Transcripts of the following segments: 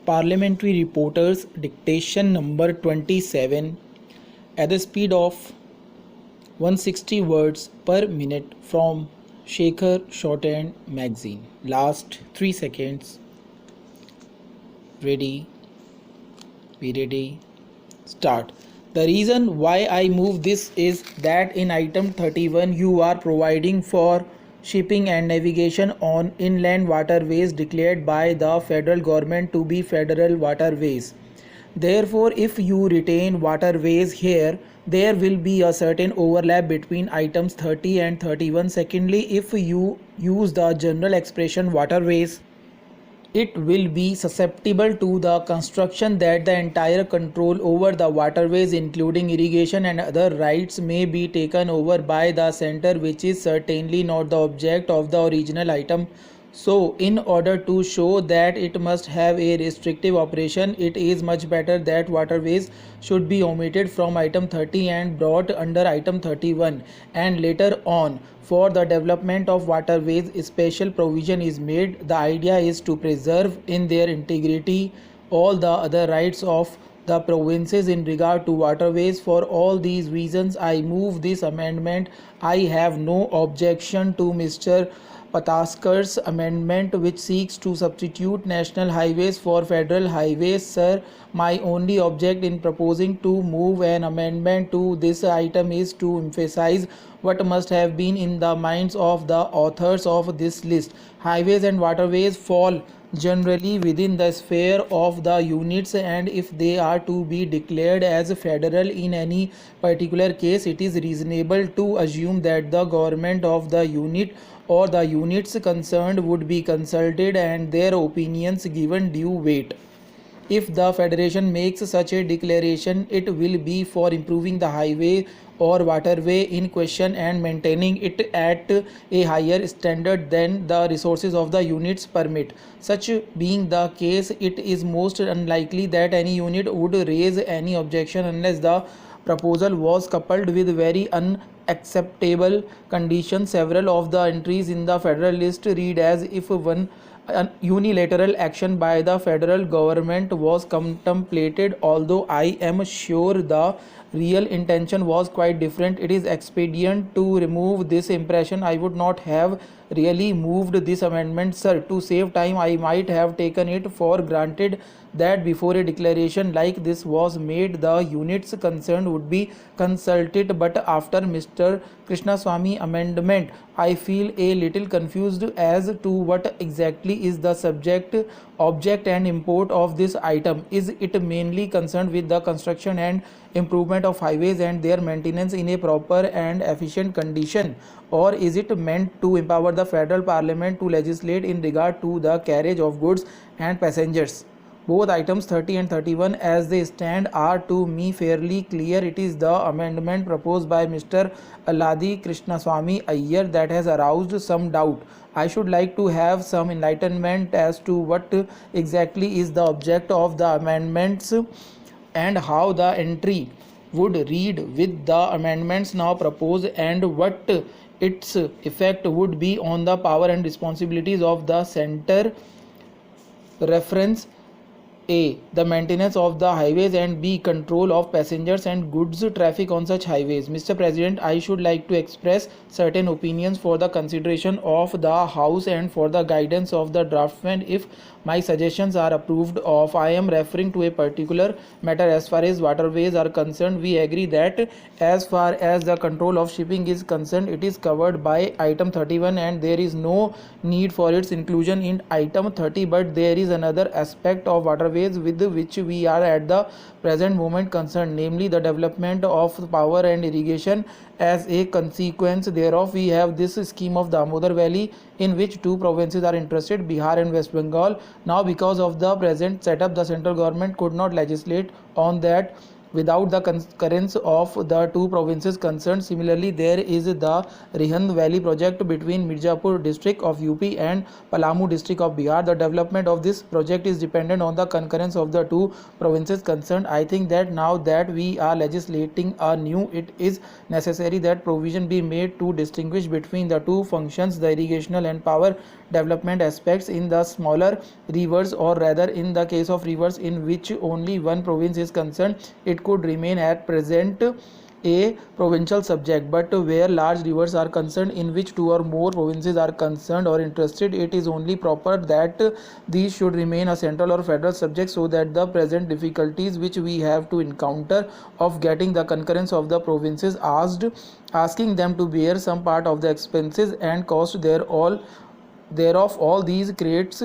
Parliamentary Reporters Dictation number 27 at the speed of 160 words per minute from Shekhar Shorthand Magazine. Last 3 seconds. Ready? Be ready. Start. The reason why I move this is that in item 31 you are providing for shipping and navigation on inland waterways declared by the federal government to be federal waterways. Therefore, if you retain waterways here, there will be a certain overlap between items 30 and 31. Secondly, if you use the general expression waterways, it will be susceptible to the construction that the entire control over the waterways including irrigation and other rights may be taken over by the center, which is certainly not the object of the original item. So in order to show that it must have a restrictive operation, it is much better that waterways should be omitted from item 30 and brought under item 31, and later on for the development of waterways special provision is made. The idea is to preserve in their integrity all the other rights of the provinces in regard to waterways. For all these reasons I move this amendment. I have no objection to Mr. Pataskar's amendment which seeks to substitute national highways for federal highways. Sir, my only object in proposing to move an amendment to this item is to emphasize what must have been in the minds of the authors of this list. Highways and waterways fall generally within the sphere of the units, and if they are to be declared as federal in any particular case, it is reasonable to assume that the government of the unit or the units concerned would be consulted and their opinions given due weight. If the federation makes such a declaration, it will be for improving the highway or waterway in question and maintaining it at a higher standard than the resources of the units permit. Such being the case, it is most unlikely that any unit would raise any objection unless the proposal was coupled with very unacceptable conditions. Several of the entries in the federal list read as if one unilateral action by the federal government was contemplated, although I am sure the real intention was quite different. It is expedient to remove this impression. I would not have really moved this amendment, sir. To save time, I might have taken it for granted that before a declaration like this was made, the units concerned would be consulted, but after Mr. Krishnaswamy amendment, I feel a little confused as to what exactly is the subject, object and import of this item. Is it mainly concerned with the construction and improvement of highways and their maintenance in a proper and efficient condition, or is it meant to empower the federal parliament to legislate in regard to the carriage of goods and passengers? Both items 30 and 31 as they stand are to me fairly clear. It is the amendment proposed by Mr. Alladi Krishnaswamy Iyer that has aroused some doubt. I should like to have some enlightenment as to what exactly is the object of the amendments and how the entry would read with the amendments now proposed, and what its effect would be on the power and responsibilities of the center. Reference: A. The maintenance of the highways, and B. Control of passengers and goods traffic on such highways. Mr. President, I should like to express certain opinions for the consideration of the House and for the guidance of the draftsman if my suggestions are approved of. I am referring to a particular matter. As far as waterways are concerned, we agree that as far as the control of shipping is concerned, it is covered by item 31 and there is no need for its inclusion in item 30. But there is another aspect of waterways with which we are at the present moment concerned, namely the development of power and irrigation. As a consequence thereof, we have this scheme of Damodar Valley in which two provinces are interested, Bihar and West Bengal. Now, because of the present setup, the central government could not legislate on that without the concurrence of the two provinces concerned. Similarly, there is the Rihand Valley project between Mirzapur district of UP and Palamu district of Bihar. The development of this project is dependent on the concurrence of the two provinces concerned. I think that now that we are legislating anew, it is necessary that provision be made to distinguish between the two functions, the irrigational and power development aspects in the smaller rivers, or rather in the case of rivers in which only one province is concerned, it could remain at present a provincial subject. But where large rivers are concerned in which two or more provinces are concerned or interested, it is only proper that these should remain a central or federal subject, so that the present difficulties which we have to encounter of getting the concurrence of the provinces asking them to bear some part of the expenses and cost thereof, all these creates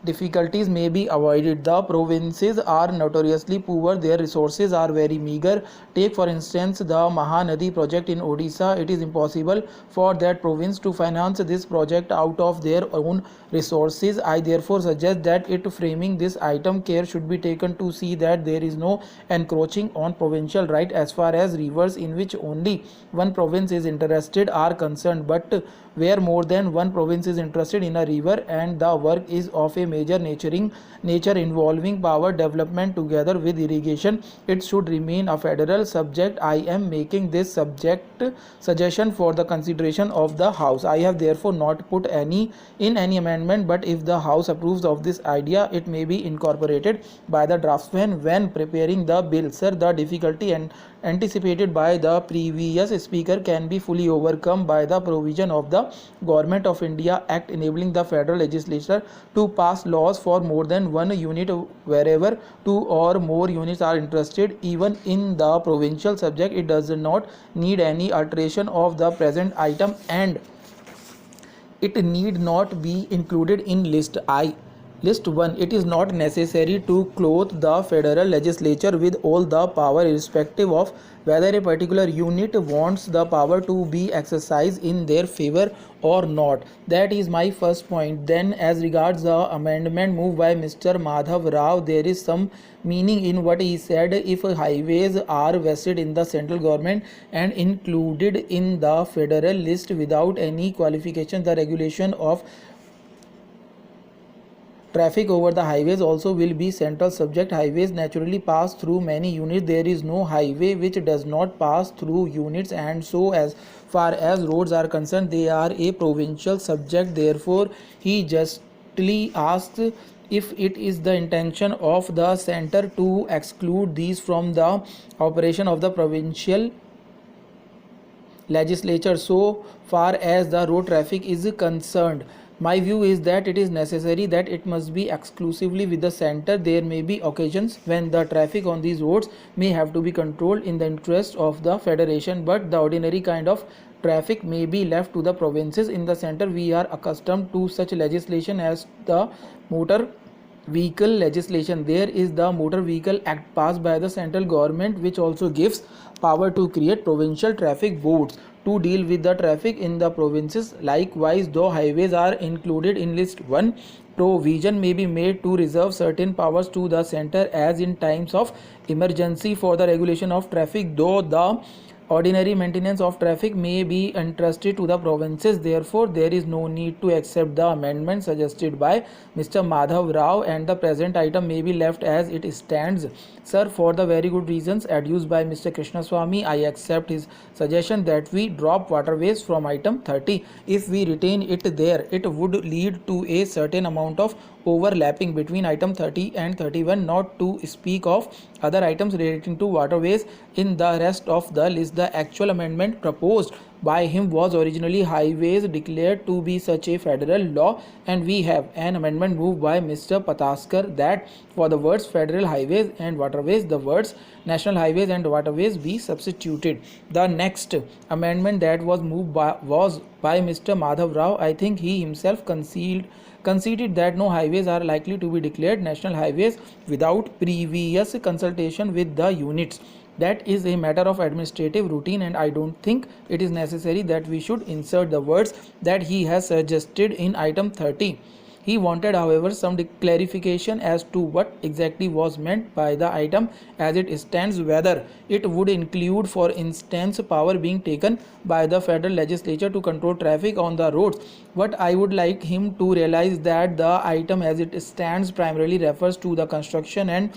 difficulties may be avoided. The provinces are notoriously poor, their resources are very meager. Take for instance the Mahanadi project in Odisha. It is impossible for that province to finance this project out of their own resources. I therefore suggest that it framing this item, care should be taken to see that there is no encroaching on provincial right as far as rivers in which only one province is interested are concerned. But where more than one province is interested in a river and the work is of a major nature involving power development together with irrigation, it should remain a federal subject. I am making this subject suggestion for the consideration of the House. I have therefore not put any amendment, but if the House approves of this idea, it may be incorporated by the draftsman when preparing the bill. Sir, the difficulty anticipated by the previous speaker can be fully overcome by the provision of the Government of India Act enabling the federal legislature to pass laws for more than one unit wherever two or more units are interested. Even in the provincial subject, it does not need any alteration of the present item, and it need not be included in list 1. It is not necessary to clothe the federal legislature with all the power, irrespective of whether a particular unit wants the power to be exercised in their favor or not. That is my first point. Then, as regards the amendment moved by Mr. Madhav Rao, there is some meaning in what he said. If highways are vested in the central government and included in the federal list without any qualification, the regulation of traffic over the highways also will be central subject. Highways naturally pass through many units. There is no highway which does not pass through units, and so as far as roads are concerned, they are a provincial subject. Therefore, he justly asks if it is the intention of the center to exclude these from the operation of the provincial legislature so far as the road traffic is concerned. My view is that it is necessary that it must be exclusively with the center. There may be occasions when the traffic on these roads may have to be controlled in the interest of the federation, but the ordinary kind of traffic may be left to the provinces. In the center, we are accustomed to such legislation as the motor vehicle legislation. There is the Motor Vehicle Act passed by the central government, which also gives power to create provincial traffic boards to deal with the traffic in the provinces. Likewise, though highways are included in list 1, provision may be made to reserve certain powers to the center as in times of emergency for the regulation of traffic, though the ordinary maintenance of traffic may be entrusted to the provinces. Therefore, there is no need to accept the amendment suggested by Mr. Madhav Rao, and the present item may be left as it stands. Sir, for the very good reasons adduced by Mr. Krishnaswamy, I accept his suggestion that we drop waterways from item 30. If we retain it there, it would lead to a certain amount of overlapping between item 30 and 31, not to speak of other items relating to waterways in the rest of the list. The actual amendment proposed by him was originally highways declared to be such a federal law, and we have an amendment moved by Mr. Pataskar that for the words federal highways and waterways, the words national highways and waterways be substituted. The next amendment that was moved was by Mr. Madhav Rao. I think he himself conceded that no highways are likely to be declared national highways without previous consultation with the units. That is a matter of administrative routine, and I don't think it is necessary that we should insert the words that he has suggested in item 30. He wanted, however, some clarification as to what exactly was meant by the item as it stands, whether it would include, for instance, power being taken by the federal legislature to control traffic on the roads. What I would like him to realize that the item as it stands primarily refers to the construction and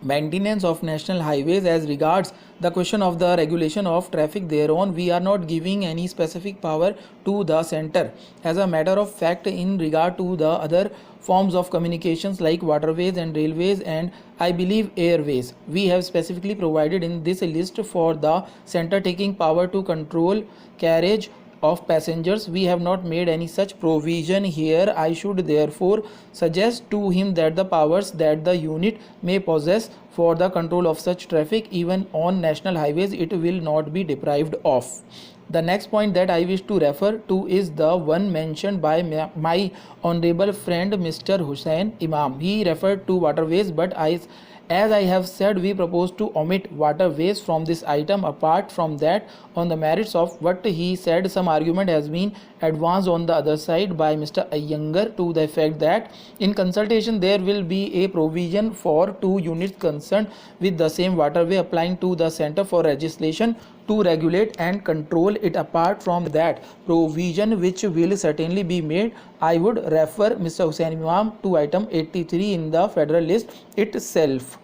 maintenance of national highways. As regards the question of the regulation of traffic thereon, we are not giving any specific power to the center. As a matter of fact, in regard to the other forms of communications like waterways and railways and I believe airways, we have specifically provided in this list for the center taking power to control carriage of passengers. We have not made any such provision here. I should therefore suggest to him that the powers that the unit may possess for the control of such traffic even on national highways, it will not be deprived of. The next point that I wish to refer to is the one mentioned by my honorable friend Mr. Hussain Imam. He referred to waterways, but as I have said, we propose to omit waterways from this item. Apart from that, on the merits of what he said, some argument has been advanced on the other side by Mr. Iyengar to the effect that in consultation there will be a provision for two units concerned with the same waterway applying to the Center for Legislation to regulate and control it. Apart from that provision, which will certainly be made, I would refer Mr. Hussain Imam to item 83 in the federal list itself,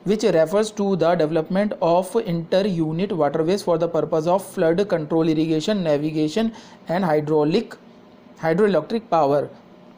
which refers to the development of inter-unit waterways for the purpose of flood control, irrigation, navigation and hydroelectric power.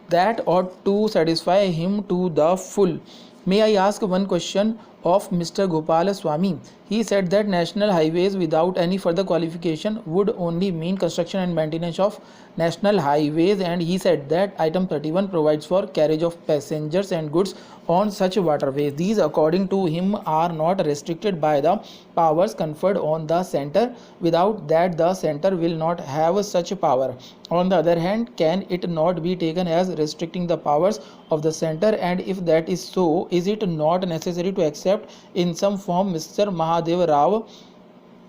That ought to satisfy him to the full. May I ask one question of Mr. Gopala Swami? He said that national highways without any further qualification would only mean construction and maintenance of national highways, and he said that item 31 provides for carriage of passengers and goods on such waterways. These according to him are not restricted by the powers conferred on the center. Without that, the center will not have such power. On the other hand, can it not be taken as restricting the powers of the center, and if that is so, is it not necessary to accept in some form Mr. Mahadeva Rao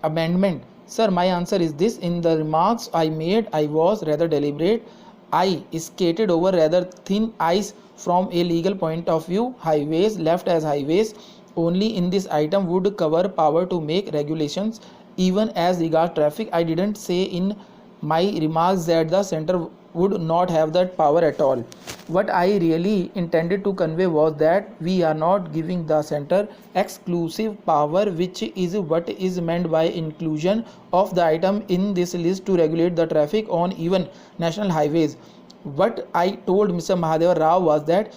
amendment? Sir, my answer is this. In the remarks I made, I was rather deliberate. I skated over rather thin ice from a legal point of view. Highways, left as highways, only in this item would cover power to make regulations even as regard traffic. I didn't say in my remarks that the center would not have that power at all. What I really intended to convey was that we are not giving the center exclusive power, which is what is meant by inclusion of the item in this list to regulate the traffic on even national highways. What I told Mr. Mahadeva Rao was that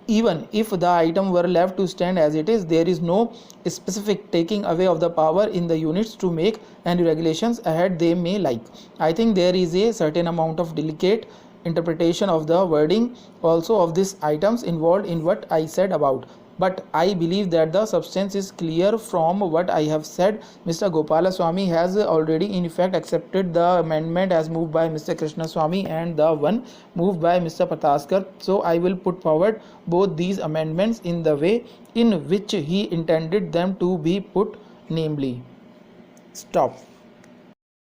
even if the item were left to stand as it is, there is no specific taking away of the power in the units to make any regulations ahead they may like. I think there is a certain amount of delicate interpretation of the wording also of these items involved in what I said about, but I believe that the substance is clear from what I have said. Mr. Gopala Swami has already in effect accepted the amendment as moved by Mr. Krishna Swami and the one moved by Mr. Pataskar. So I will put forward both these amendments in the way in which he intended them to be put, namely. Stop.